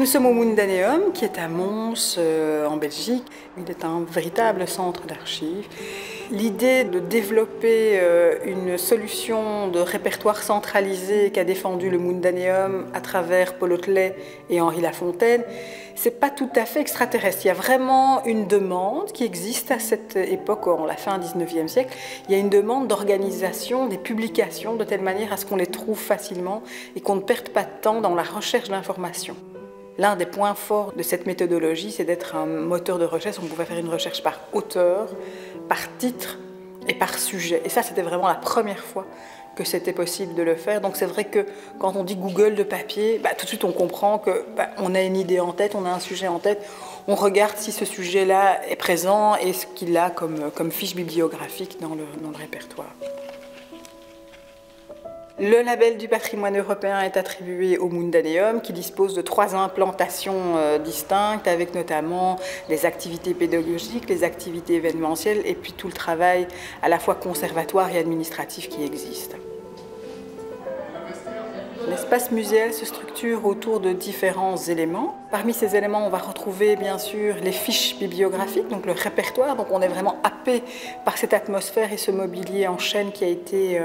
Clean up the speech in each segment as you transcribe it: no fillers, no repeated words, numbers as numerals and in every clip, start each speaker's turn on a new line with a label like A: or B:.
A: Nous sommes au Mundaneum, qui est à Mons, en Belgique. Il est un véritable centre d'archives. L'idée de développer une solution de répertoire centralisé qu'a défendu le Mundaneum à travers Paul Otlet et Henri Lafontaine, c'est pas tout à fait extraterrestre. Il y a vraiment une demande qui existe à cette époque, en la fin du XIXe siècle. Il y a une demande d'organisation des publications de telle manière à ce qu'on les trouve facilement et qu'on ne perde pas de temps dans la recherche d'informations. L'un des points forts de cette méthodologie, c'est d'être un moteur de recherche. On pouvait faire une recherche par auteur, par titre et par sujet. Et ça, c'était vraiment la première fois que c'était possible de le faire. Donc c'est vrai que quand on dit Google de papier, tout de suite on comprend qu'on a une idée en tête, on a un sujet en tête. On regarde si ce sujet-là est présent et ce qu'il a comme fiche bibliographique dans le répertoire. Le label du patrimoine européen est attribué au Mundaneum, qui dispose de 3 implantations distinctes, avec notamment les activités pédagogiques, les activités événementielles et puis tout le travail à la fois conservatoire et administratif qui existe. L'espace muséal se structure autour de différents éléments. Parmi ces éléments, on va retrouver bien sûr les fiches bibliographiques, donc le répertoire. Donc on est vraiment happé par cette atmosphère et ce mobilier en chêne qui a été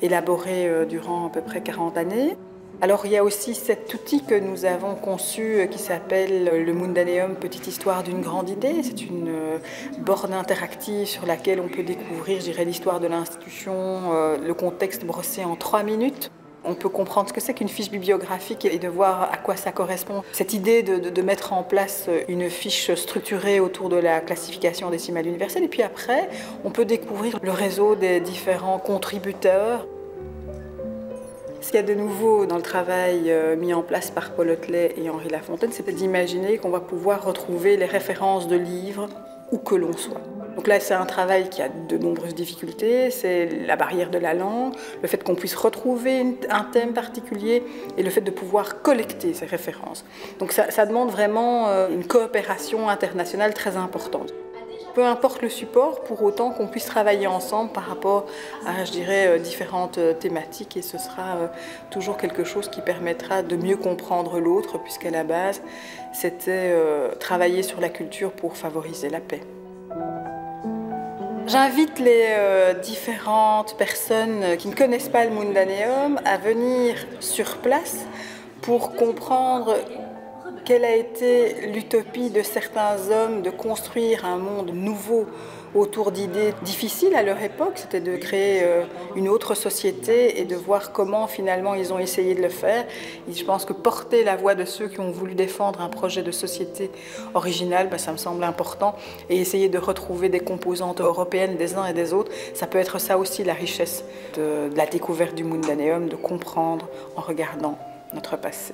A: élaboré durant à peu près 40 années. Alors il y a aussi cet outil que nous avons conçu qui s'appelle le Mundaneum Petite Histoire d'une grande idée. C'est une borne interactive sur laquelle on peut découvrir, je dirais, l'histoire de l'institution, le contexte brossé en 3 minutes. On peut comprendre ce que c'est qu'une fiche bibliographique et de voir à quoi ça correspond. Cette idée de mettre en place une fiche structurée autour de la classification décimale universelle. Et puis après, on peut découvrir le réseau des différents contributeurs. Ce qu'il y a de nouveau dans le travail mis en place par Paul Otlet et Henri Lafontaine, c'est d'imaginer qu'on va pouvoir retrouver les références de livres où que l'on soit. Donc là, c'est un travail qui a de nombreuses difficultés, c'est la barrière de la langue, le fait qu'on puisse retrouver un thème particulier et le fait de pouvoir collecter ces références. Donc ça demande vraiment une coopération internationale très importante. Peu importe le support, pour autant qu'on puisse travailler ensemble par rapport à, je dirais, différentes thématiques, et ce sera toujours quelque chose qui permettra de mieux comprendre l'autre, puisqu'à la base, c'était travailler sur la culture pour favoriser la paix. J'invite les différentes personnes qui ne connaissent pas le Mundaneum à venir sur place pour comprendre quelle a été l'utopie de certains hommes de construire un monde nouveau autour d'idées difficiles à leur époque. C'était de créer une autre société et de voir comment finalement ils ont essayé de le faire. Et je pense que porter la voix de ceux qui ont voulu défendre un projet de société original, ça me semble important. Et essayer de retrouver des composantes européennes des uns et des autres, ça peut être ça aussi la richesse de la découverte du Mundaneum, de comprendre en regardant notre passé.